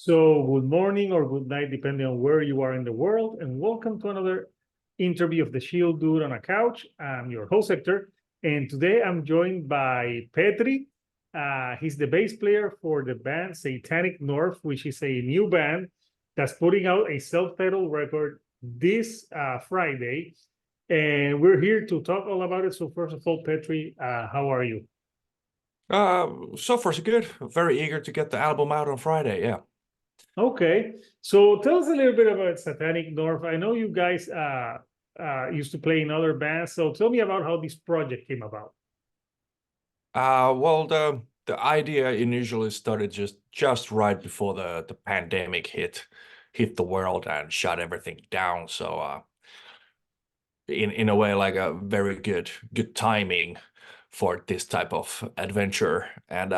So, good morning or good night, depending on where you are in the world, and welcome to another interview of the Shield Dude on a Couch. I'm your host, Hector, and today I'm joined by Petri. He's the bass player for the band Satanic North, which is a new band that's putting out a self-titled record this Friday, and we're here to talk all about it. So, first of all, Petri, how are you? So far so good. Very eager to get the album out on Friday. Yeah. Okay, so tell us a little bit about Satanic North. I know you guys used to play in other bands, so tell me about how this project came about. Well, the idea initially started just right before the pandemic hit the world and shut everything down. So in a way, like a very good timing for this type of adventure. And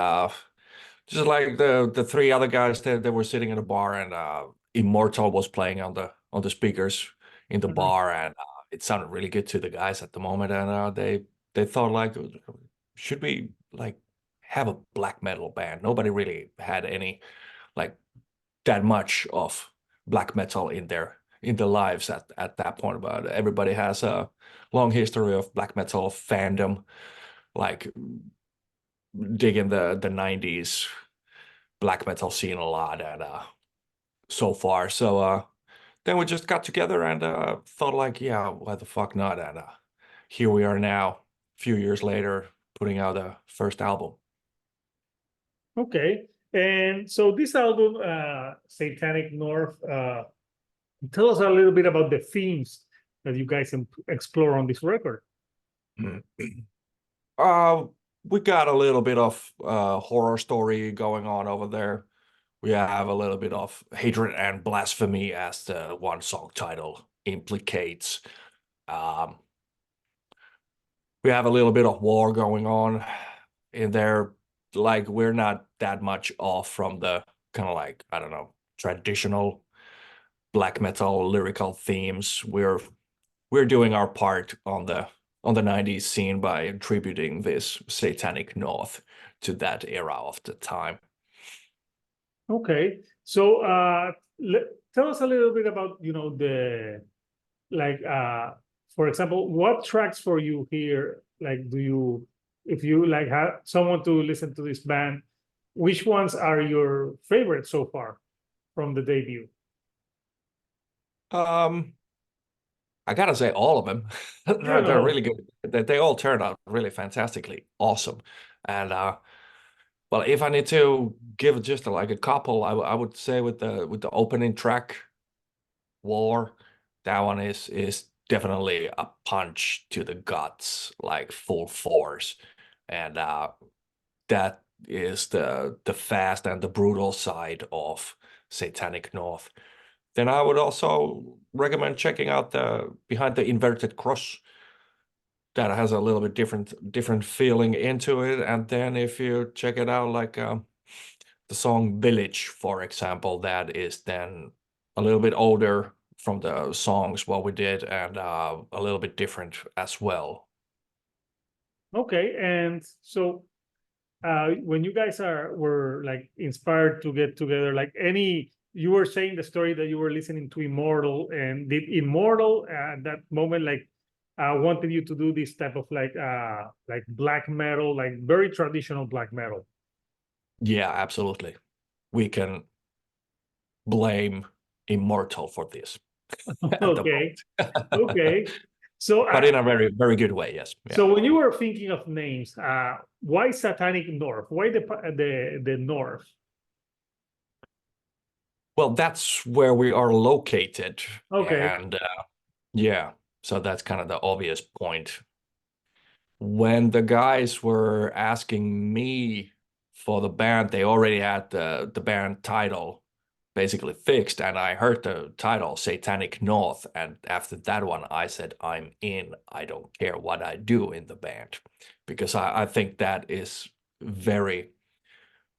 just like the three other guys, they were sitting in a bar, and Immortal was playing on the speakers in the Mhm. bar, and it sounded really good to the guys at the moment. And they thought, like, should we like have a black metal band? Nobody really had any like that much of black metal in their lives at that point. But everybody has a long history of black metal fandom, like digging the 90s black metal scene a lot, and so far. So then we just got together and thought, like, yeah, why the fuck not? And here we are now, a few years later, putting out a first album. Okay, and so this album, Satanic North, tell us a little bit about the themes that you guys explore on this record. uh we got a little bit of horror story going on over there. We have a little bit of hatred and blasphemy, as the one song title implicates. um we have a little bit of war going on in there. Like, we're not that much off from the kind of, like, I don't know, traditional black metal lyrical themes. We're doing our part on the 90s scene by attributing this Satanic North to that era of the time. Okay, so tell us a little bit about the like for example, what tracks for you here, like, do you, if you like have someone to listen to this band, which ones are your favorites so far from the debut? um I gotta say, all of them. Yeah, They're no. really good. They all turned out really fantastically awesome. And well, if I need to give just like a couple, I would say with the opening track, War, that one is definitely a punch to the guts, like full force. And that is the fast and the brutal side of Satanic North. Then I would also recommend checking out the Behind the Inverted Cross. That has a little bit different feeling into it. And then if you check it out, like the song Village, for example, that is then a little bit older from the songs what we did, and a little bit different as well. Okay, and so when you guys were like inspired to get together, like any, you were saying the story that you were listening to Immortal, and did Immortal at that moment like wanted you to do this type of like black metal, like very traditional black metal? Yeah, absolutely. We can blame Immortal for this at the Okay, moment. okay. So But in a very good way, yes. Yeah. so when you were thinking of names, why Satanic North? Why the North? Well, that's where we are located. Okay. And yeah, so that's kind of the obvious point. When the guys were asking me for the band, they already had the band title basically fixed, and I heard the title Satanic North, and after that one I said, I'm in. I don't care what I do in the band, because I think that is very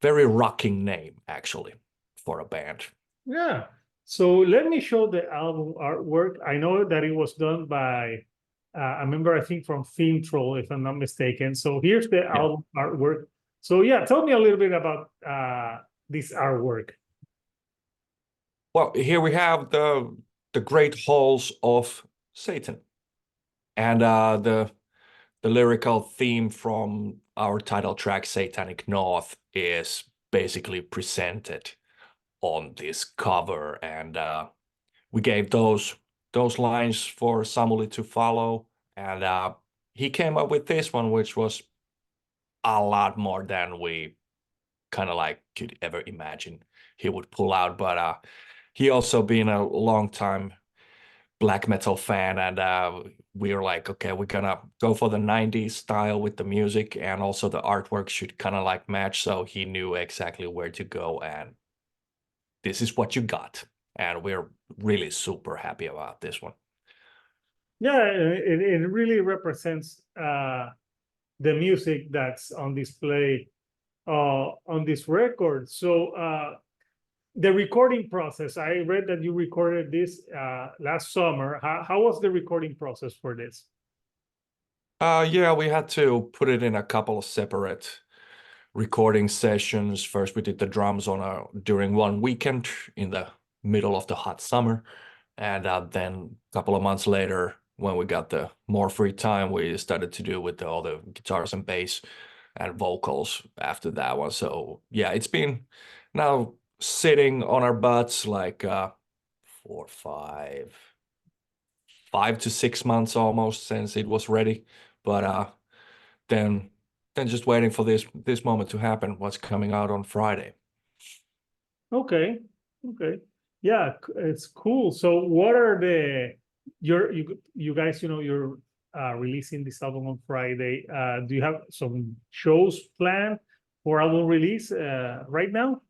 rocking name, actually, for a band. Yeah. So let me show the album artwork. I know that it was done by a member, I think, from Fintroll, if I'm not mistaken. So here's the Yeah. album artwork. So yeah, tell me a little bit about this artwork. Well, here we have the great halls of Satan, and the lyrical theme from our title track, Satanic North, is basically presented on this cover, and we gave those lines for Samuli to follow, and he came up with this one, which was a lot more than we kind of like could ever imagine he would pull out. But he also been a long time black metal fan, and we were like, okay, we're gonna go for the 90s style with the music, and also the artwork should kind of like match. So he knew exactly where to go, and this is what you got. And we're really super happy about this one. Yeah, it really represents the music that's on display on this record. So the recording process, I read that you recorded this last summer. How was the recording process for this? Yeah, we had to put it in a couple of separate recording sessions. First, we did the drums during one weekend in the middle of the hot summer, and then a couple of months later, when we got the more free time, we started to do with all the guitars and bass and vocals after that one. So yeah, it's been now sitting on our butts like 5 to 6 months almost since it was ready. But then just waiting for this moment to happen, what's coming out on Friday. Okay, okay, yeah, it's cool. So what are you guys, you're releasing this album on Friday. Do you have some shows planned for album release right now?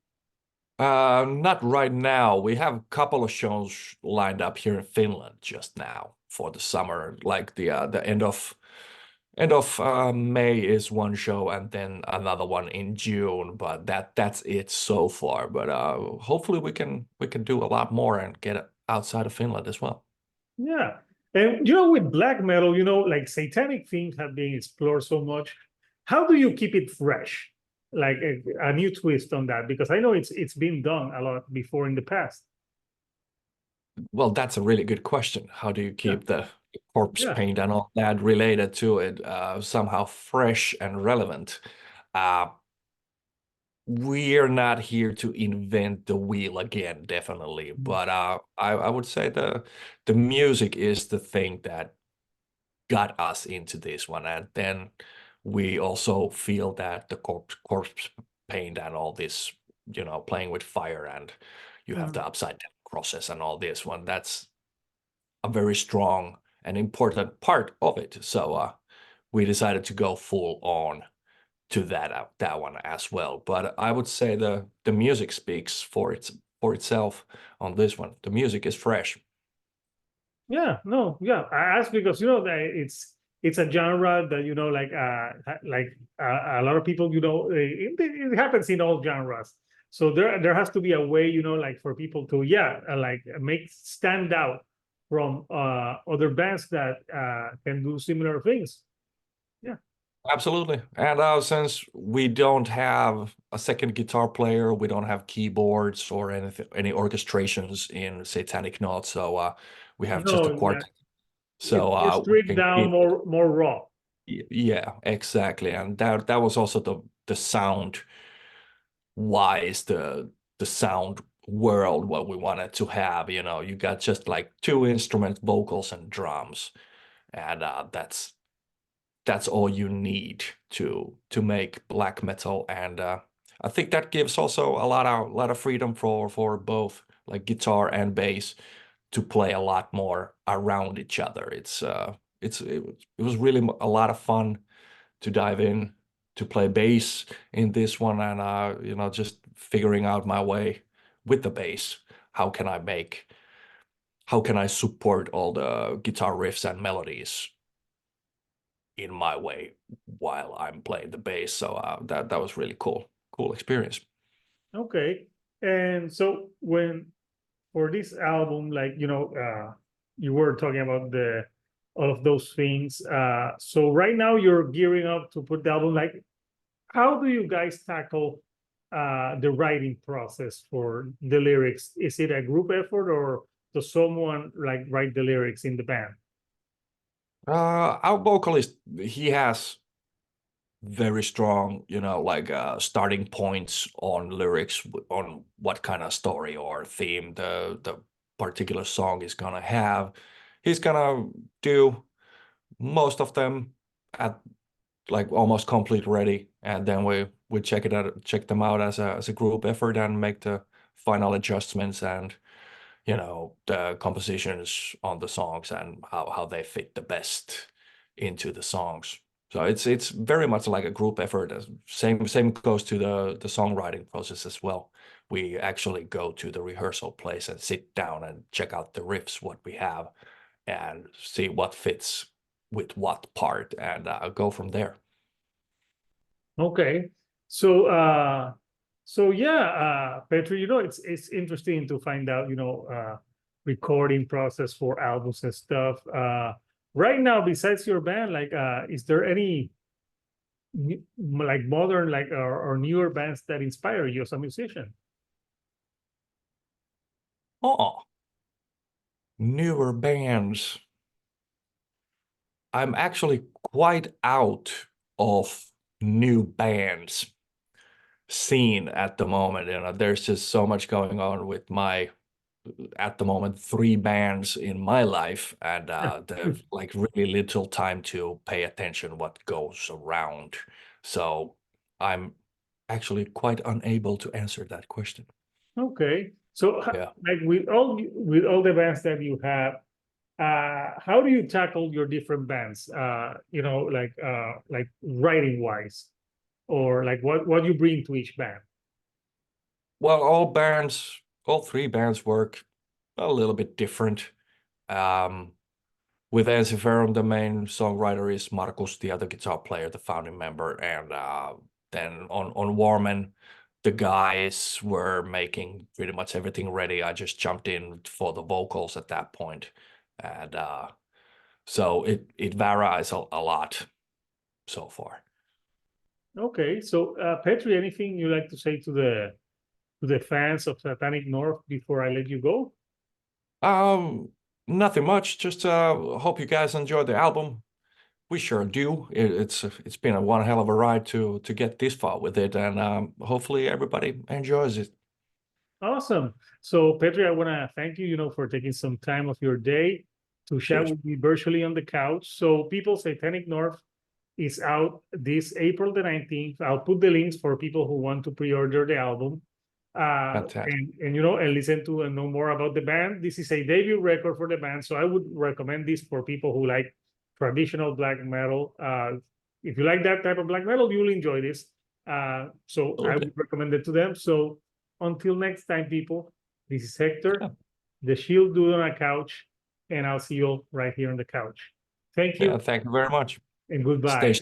Not right now. We have a couple of shows lined up here in Finland just now for the summer. Like the end of May is one show, and then another one in June. But that's it so far. But hopefully we can do a lot more and get it outside of Finland as well. Yeah. And with black metal, like satanic themes have been explored so much. How do you keep it fresh? Like a new twist on that, because I know it's been done a lot before in the past. Well, that's a really good question. How do you Yeah. keep the corpse Yeah. paint and all that related to it somehow fresh and relevant? Uh, we're not here to invent the wheel again, definitely. But I would say the music is the thing that got us into this one, and then we also feel that the corpse paint and all this, playing with fire, and you have Mm. the upside down crosses and all this one. That's a very strong and important part of it. So we decided to go full on to that one as well. But I would say the music speaks for itself on this one. The music is fresh. Yeah, no, yeah. I asked because that it's a genre that a lot of people it happens in all genres. So there has to be a way like for people to like make stand out from other bands that can do similar things. Yeah. Absolutely. And since we don't have a second guitar player, we don't have keyboards or any orchestrations in Satanic North, so we have just a No, yeah. quartet. So It's we stripped can down keep more raw. yeah, exactly. And that was also the sound wise, the sound world what we wanted to have. You got just like two instruments, vocals and drums, and that's all you need to make black metal. And I think that gives also a lot of freedom for both like guitar and bass to play a lot more around each other. It was really a lot of fun to dive in to play bass in this one, and just figuring out my way with the bass. How can I support all the guitar riffs and melodies in my way while I'm playing the bass? So that was really cool experience. Okay. And so when for this album, like you were talking about the all of those things. So right now you're gearing up to put the album. Like, how do you guys tackle the writing process for the lyrics? Is it a group effort, or does someone like write the lyrics in the band? Our vocalist, he has very strong, like starting points on lyrics, on what kind of story or theme the particular song is gonna have. He's gonna do most of them at like almost complete ready, and then we check them out as a group effort and make the final adjustments and the compositions on the songs and how they fit the best into the songs. So it's very much like a group effort. Same goes to the songwriting process as well. We actually go to the rehearsal place and sit down and check out the riffs, what we have, and see what fits with what part, and go from there. Okay. So yeah, Petri, it's interesting to find out, recording process for albums and stuff. Right now, besides your band, like, is there any like modern, like, or newer bands that inspire you as a musician? Oh, newer bands. I'm actually quite out of new bands scene at the moment. There's just so much going on with my, at the moment, 3 bands in my life, and there's like really little time to pay attention what goes around. So I'm actually quite unable to answer that question. Okay. So Yeah. like with all the bands that you have, how do you tackle your different bands? Like writing wise, or like what you bring to each band? Well, all 3 bands work a little bit different. With Ensiferum, the main songwriter is Markus, the other guitar player, the founding member, and then on Warmen, the guys were making pretty much everything ready. I just jumped in for the vocals at that point, and so it varies a lot so far. Okay. So Petri, anything you like to say to the fans of Satanic North before I let you go? Nothing much. Just hope you guys enjoy the album. We sure do. It's been one hell of a ride to get this far with it, and hopefully everybody enjoys it. Awesome. So Petri, I want to thank you, for taking some time of your day to chat Cheers. with me virtually on the couch. So people, Satanic North is out this April the 19th. I'll put the links for people who want to pre-order the album. Fantastic. And listen to and know more about the band. This is a debut record for the band, so I would recommend this for people who like traditional black metal. If you like that type of black metal, you'll enjoy this. So I would recommend it to them. So until next time, people, this is Hector, the Shield Dude on a couch, and I'll see you all right here on the couch. Thank you. Yeah, thank you very much. And goodbye. Stay